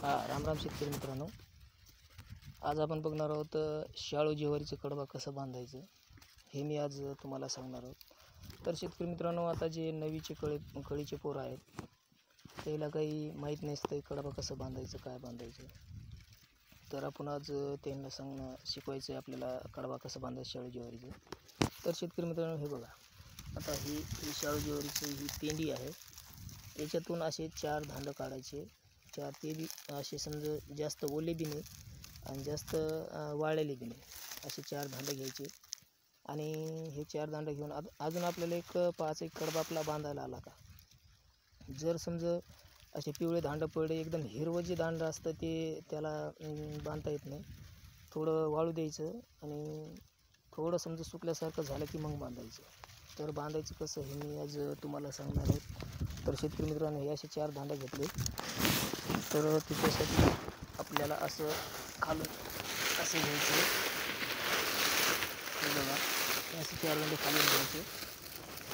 राम राम शेतकरी मित्रांनो, आज आपण बघणार आहोत शाळू ज्वारीचं कडबा कसं बांधायचं हे मी आज तुम्हाला सांगणार आहोत। तर शेतकरी मित्रांनो, आता जे नवीचे कळीचे पोरं आहेत त्याला काही माहीत नसतं कडबा कसं बांधायचं, काय बांधायचं। तर आपण आज त्यांना शिकवायचं आहे आपल्याला कडबा कसं बांधायचं शाळू ज्वारीचं। तर शेतकरी मित्रांनो, हे बघा, आता ही शाळू ज्वारीची ही पेंडी आहे, याच्यातून असे 4 धांडं काढायचे। 4 ते बी असे समजा जास्त ओले बी नाही आणि जास्त वाळलेले बी नाही, असे 4 धांडे घ्यायचे। आणि हे 4 धांडे घेऊन अजून आपल्याला एक 5 एक कडबा आपला बांधायला आला का, जर समजा असे पिवळे धांडं पडले, एकदम हिरवं जे दांडं असतं ते त्याला बांधता येत नाही, थोडं वाळू द्यायचं आणि थोडं समजा सुकल्यासारखं झालं की मग बांधायचं। तर बांधायचं कसं हे मी आज तुम्हाला सांगणार आहे। तर शेतकरी मित्रांनो, हे असे 4 धांडे घेतले, तर त्याच्यासाठी आपल्याला असं खालून असे घ्यायचं, हे बघा, असे 4 धांडे खालून घ्यायचे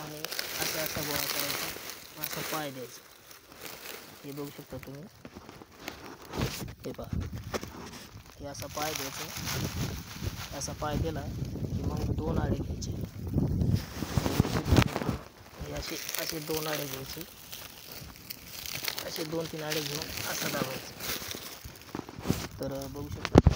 आणि असा गोळा करायचा, असा पाय द्यायचा। हे बघू शकता तुम्ही, हे पहा, हे असा पाय द्यायचा। असा पाय दिला की मग 2 आळे घ्यायचे, हे असे 2 आळे घ्यायचे, असे 2-3 आळे घेऊन असं दाबायचं। तर बघू शकता